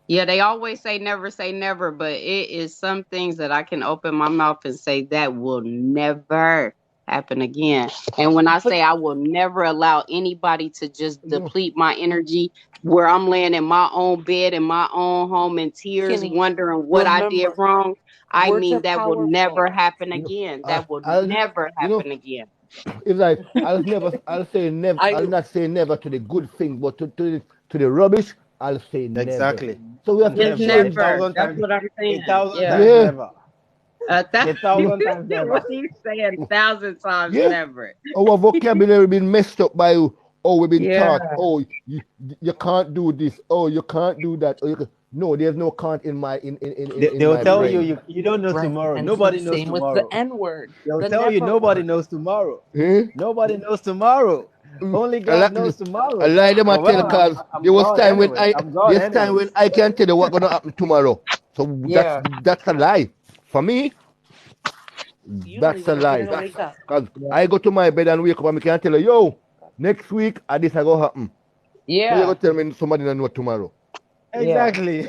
Yeah, they always say never, but it is some things that I can open my mouth and say that will never happen again. And when I But say I will never allow anybody to just No, deplete my energy where I'm laying in my own bed in my own home in tears Kenny, wondering what I did remember, wrong, I words are mean that will never powerful. happen no. again. That will I'll, never you know, happen again. it's like I'll never, I'll say never, I I'll not say never to the good thing, but to the rubbish, I'll say never. Exactly. So we have to It's Never. A change. never. thousand That's times. what I'm A saying. thousand Yeah. times Yeah, never. That, A thousand times what never. you saying 1,000 times yeah. never. Our vocabulary been messed up by, oh, we've been Yeah. taught, oh, you can't do this, oh, you can't do that, or no, there's no can't in my They in will my tell you, brain. you don't know right, tomorrow. and Nobody knows same with the tomorrow. N word, They'll the tell you never nobody word. knows tomorrow. Eh? Nobody knows tomorrow. Mm. Only I God like knows I tomorrow. lie them I But tell well, because I'm God anyway. I'm God there's time when anyways. I can tell you what's gonna happen tomorrow. So Yeah, that's a lie. For me, you don't that's even a know if you're lie. gonna wake up. Because I go to my bed and wake up and I can tell you, yo, next week this I go happen. So you're Yeah, gonna tell me somebody don't know tomorrow. yeah, Exactly.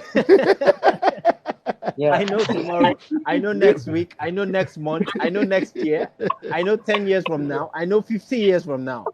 yeah. I know tomorrow. I know next week. I know next month. I know next year. I know 10 years from now. I know 50 years from now.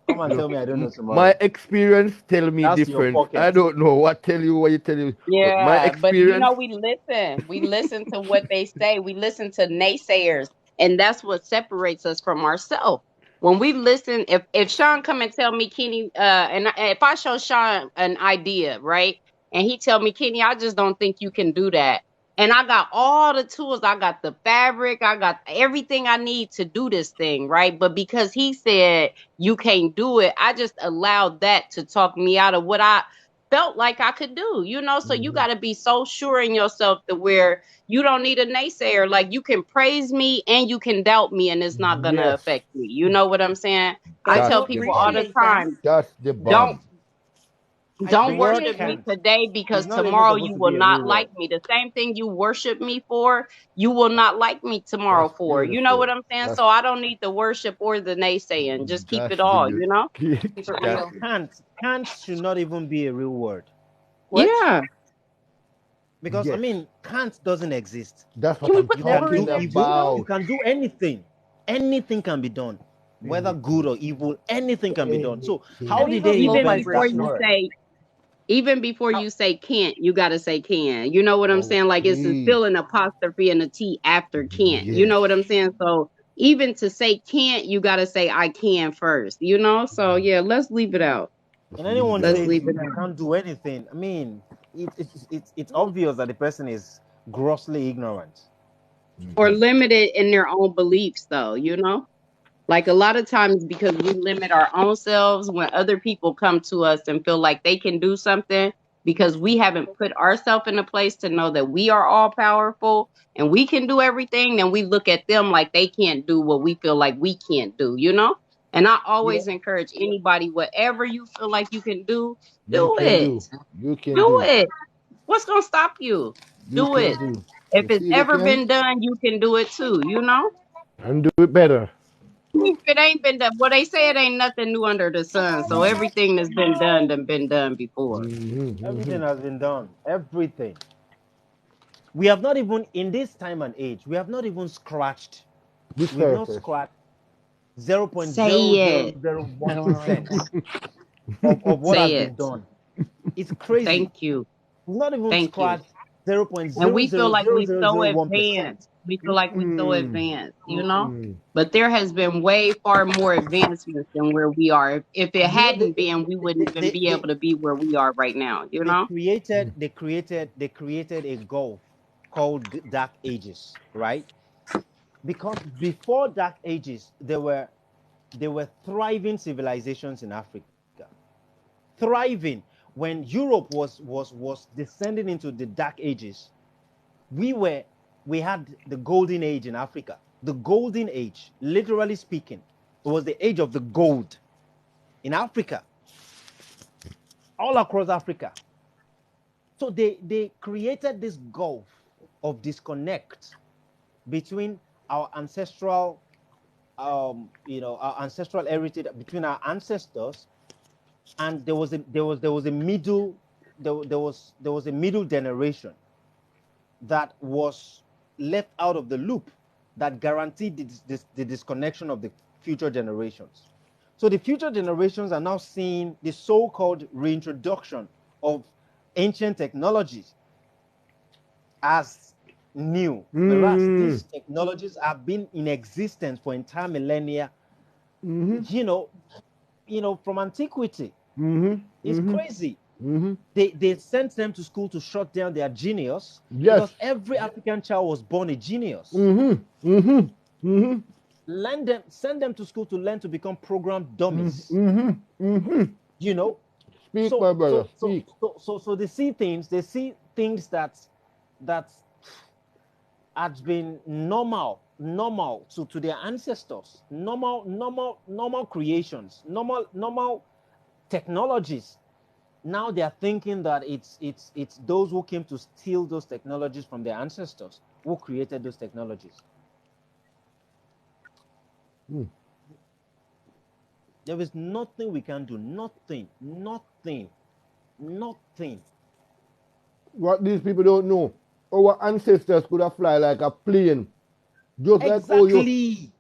Come and No. tell me I don't know My tomorrow. experience tell me That's your different. I pocket. don't know what tell you, what you tell you, but my Yeah, but you experience, know, we listen. We listen to what they say. We listen to naysayers, and that's what separates us from ourselves. When we listen, if Sean come and tell me, Kenny, if I show Sean an idea, right, and he tell me, Kenny, I just don't think you can do that, and I got all the tools, I got the fabric, I got everything I need to do this thing, right, but because he said you can't do it, I just allowed that to talk me out of what I felt like I could do, so you mhm, got to be so sure in yourself to where you don't need a naysayer. Like you can praise me and you can doubt me and it's not going to yes, affect me. You know what I'm saying? I I do tell that's the people all bomb. the appreciate that. time, That's the don't bomb. I The don't word appreciate worship me that. can't. today It's because not even tomorrow supposed you to will be a real not like word. me. The same thing you worship me for, you will not like me tomorrow That's for. You know what beautiful. I'm saying? That's So I don't need the worship or the naysaying. Just keep it that's all, beautiful. Keep it That's real. Can't should not even be a real word. What? Yeah. Because I yes. mean, can't doesn't exist. That's Can what we I'm put You can never in talking do there evil, too, though? you about. can do anything. Anything can be done. Whether good Anything, or evil, anything can be done. So I how anything. need did those they low Even invent before that you vibrations. word? say even before I, you say can't, you got to say can. You know what I'm saying? Like it's Okay. still an apostrophe and a T after can't. You Yes. know what I'm saying? So even to say can't, you got to say I can first. So yeah, let's leave it out. And Just leave anyone it Let's out. says leave you, it you out. can't do anything. I mean, it's obvious that the person is grossly ignorant. Or Mhm. limited in their own beliefs, though. Like a lot of times because we limit our own selves when other people come to us and feel like they can do something because we haven't put ourselves in a place to know that we are all powerful and we can do everything, then we look at them like they can't do what we feel like we can't do? And I Yeah. always encourage anybody, whatever you feel like you can You do can it. do. You can Do do. it. What's gonna stop you? You Do can it. do. If You it's feel you ever can? been done, you can do it too? And do it better. If it ain't been done, well, they say it ain't nothing new under the sun. So everything that's been done done been done before. Everything Mm-hmm. has been done. Everything. We have not even in this time and age, we have not even scratched. The We've not surface. scratched zero point zero Say zero it. zero I one don't want to write it percent down. of what has Say been it. done. It's crazy. Thank you. We've not even Thank you. scratched zero point And zero we feel zero like zero we zero so zero one advanced. percent We feel like we so Mm-mm. advanced. Mm-mm. But there has been way far more advancements than where we are. If it You know, hadn't been, we wouldn't even be able to be where we are right now. You they know? created they created a gulf called dark ages, right? Because before dark ages, there were thriving civilizations in Africa. Thriving. When Europe was descending into the dark ages, we were we had the golden age in Africa. The golden age, literally speaking, it was the age of the gold in Africa, all across Africa. So they created this gulf of disconnect between our ancestral our ancestral heritage between our ancestors, and there was a middle there was a middle generation that was left out of the loop that guaranteed the disconnection of the future generations. So the future generations are now seeing the so-called reintroduction of ancient technologies as new, whereas these technologies have been in existence for entire millennia. You know, from antiquity. It's crazy. They sent them to school to shut down their genius, because every African child was born a genius. Send them to school to learn to become programmed dummies. You know, Speak, my brother. Speak. So they see things that had been normal to their ancestors, normal creations, normal technologies. Now they are thinking that it's those who came to steal those technologies from their ancestors who created those technologies. There is nothing we can do. Nothing. What these people don't know, our ancestors could have fly like a plane. Just like how you see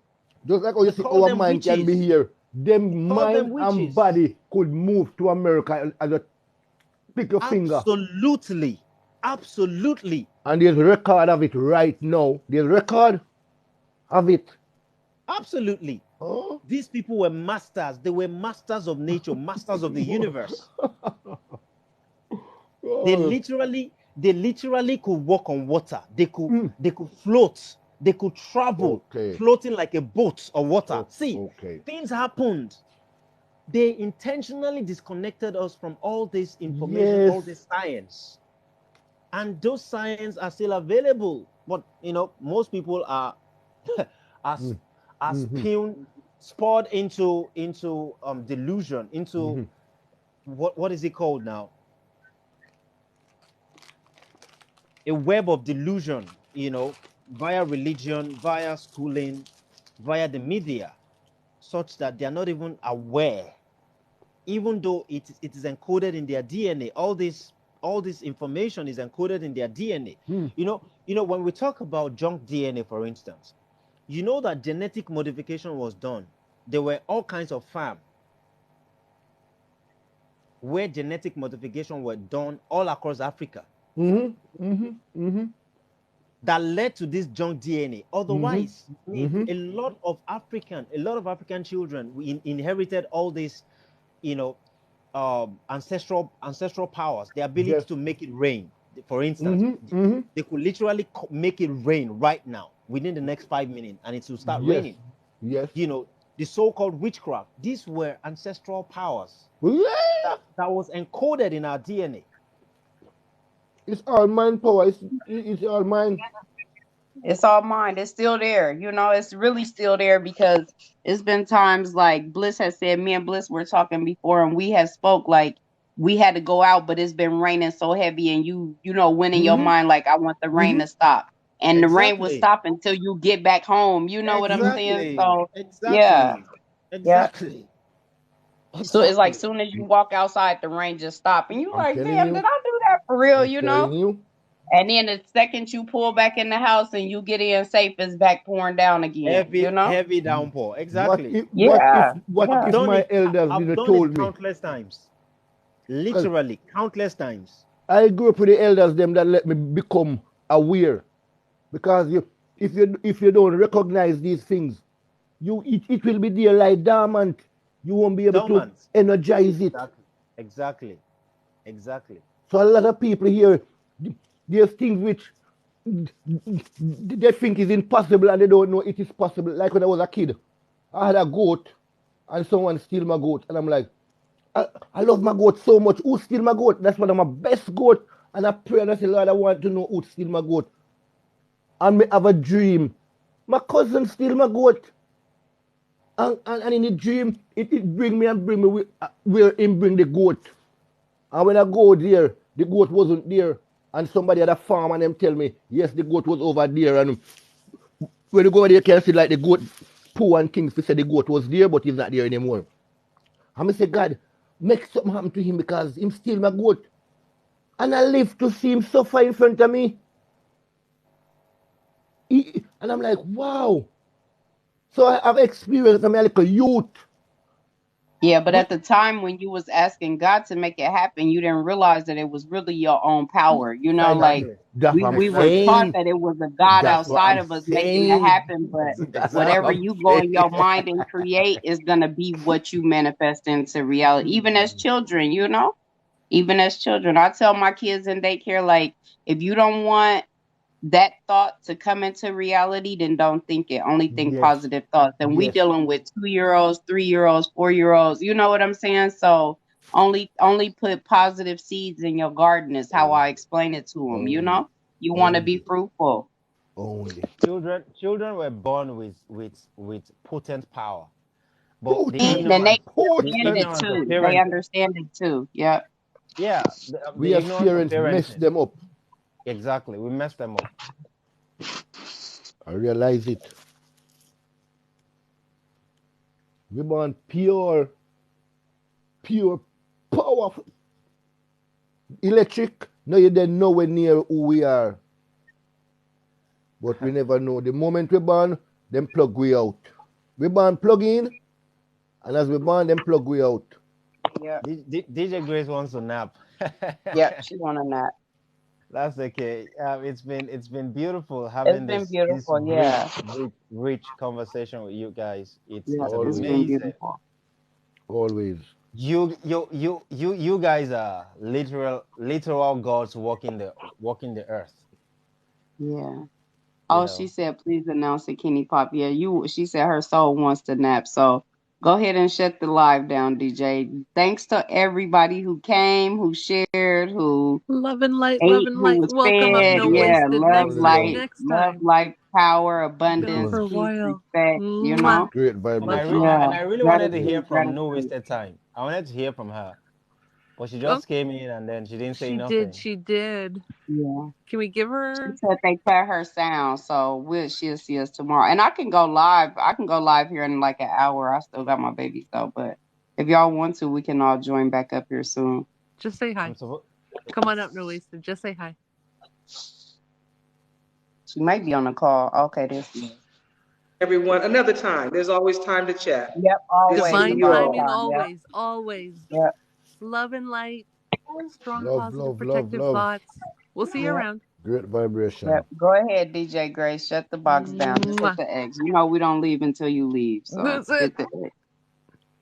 our mind witches. can be here. Them mind and body could move to America as a pick your finger. Absolutely. And there's record of it right now. There's record of it. Absolutely. Oh? These people were masters. They were masters of nature, masters of the universe. They literally could walk on water. They could float. They could travel, floating like a boat on water. Things happened. They intentionally disconnected us from all this information, all this science. And those science are still available. But, most people are spurred into delusion, into what is it called now? A web of delusion, via religion, via schooling, via the media, such that they are not even aware, even though it is encoded in their DNA. All this information is encoded in their DNA. When we talk about junk DNA, for instance, you know that genetic modification was done. There were all kinds of farms where genetic modification were done all across Africa. That led to this junk DNA. Otherwise, a lot of African children inherited all this, ancestral powers, the ability to make it rain. For instance, they could literally make it rain right now within the next 5 minutes, and it will start raining. Yes. The so-called witchcraft. These were ancestral powers that was encoded in our DNA. It's all mind power. It's all mind. It's all mind. It's still there. It's really still there, because it's been times like Bliss has said, me and Bliss were talking before, and we have spoke like we had to go out, but it's been raining so heavy, and went in your mind like, I want the rain to stop. And the rain will stop until you get back home. You know what I'm saying? So yeah. Exactly. So it's like, soon as you walk outside, the rain just stop, and you like, damn, did I do that for real? And then the second you pull back in the house and you get in safe, it's back pouring down again. Heavy downpour. Exactly. What if my elders I've done told it me? Countless times. Literally, countless times. I grew up with the elders them that let me become aware, because if you don't recognize these things, it will be there like dormant. You won't be able to energize it. Exactly. So a lot of people here, there's things which they think is impossible and they don't know it is possible. Like when I was a kid, I had a goat and someone steal my goat, and I'm like, I love my goat so much. Who steal my goat? That's one of my best goat. And I pray and I say, Lord, I want to know who steal my goat. And me have a dream. My cousin steal my goat. And in the dream, it bring me where him bring the goat. And when I go there, the goat wasn't there. And somebody at a farm and them tell me, yes, the goat was over there. And when you go over there, you can see like the goat poo and things. They say the goat was there, but he's not there anymore. And I say, God, make something happen to him because him steal my goat. And I live to see him suffer in front of me. And I'm like, wow. So I've experienced, I'm like a youth. Yeah, but at the time when you was asking God to make it happen, you didn't realize that it was really your own power. You know, like Exactly. That's what I'm we were taught saying. that it was a God That's what outside I'm of us making it saying. happen, but That's what whatever I'm you go in saying. your mind and create is gonna be what you manifest into reality. Even as children, you know? Even as children. I tell my kids in daycare, like, if you don't want that thought to come into reality, then don't think it. Only think Yes. positive thoughts. And we Yes. dealing with 2-year-olds, 3-year-olds, 4-year-olds. You know what I'm saying? So only put positive seeds in your garden is how I explain it to them. You Only. know, you want to be Only. fruitful. Only. Children were born with potent power, but the Potent. And they ignorance the understand Potent. it ignorance of too. They parenting. understand it too. Yep. Yeah, We the as ignorance of parents mess parenting. them up. Exactly, we messed them up. I realize it. We want pure power. Electric. No, you then nowhere near who we are. But we never know. The moment we born, them plug we out. We born plug in, and as we born, them plug we out. Yep. DJ Grace wants to nap. Yep. She want to nap. That's okay. It's been beautiful It's having been this beautiful. Yeah. rich conversation with you guys. Yeah. It's It's Always. been amazing. beautiful. Always. You guys are literal gods walking the earth. Yeah. You Oh, she know. said, please announce it, Kenny Pop. Yeah, she said her soul wants to nap. So go ahead and shut the live down, DJ. Thanks to everybody who came, who shared, who Love and light, love ate, and who light. was Welcome up, fed. no Love, Yeah, wasted. love, Next love, time, love. next time. light, power, Gone abundance, for a Love. peace, while. respect, you Mwah. know? Great And I Love re- vibration. all. Yeah, and I really wanted to hear gratitude, from No gratitude. Wasted Time. I wanted to hear from her, but she Oh, just came in and then she didn't say she did. nothing. She did. Yeah. Can we give She her? said they cut her sound, so she'll see us tomorrow. And I can go live. I can go live here in like an hour. I still got my babies though, but if y'all want to, we can all join back up here soon. Just say I'm hi. supposed. Come on up, no wasted. Just say hi. She might be on the call. Okay, this is. Yep, always Divine divine Yo. timing, time. Yep, always, always. yep, Love and light. Strong, Love, positive, love, love, protective love. thoughts. We'll see you yep, around. Great vibration. yep. Go ahead, DJ Grace. Shut the box down. Just hit Mwah. the X. You know we don't leave until you leave, so That's it. hit the X.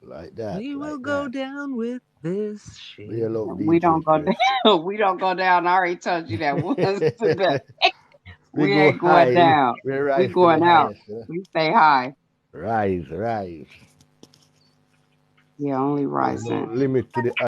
Like that, We will like go that. down with this We ship. love We DJ don't go Chris. down. We don't go down. I already told you that once today. We We go ain't going high. down. We We rise to the going out. highest. You know? We stay high. Rise, rise. Yeah, only There's no rising. limit to the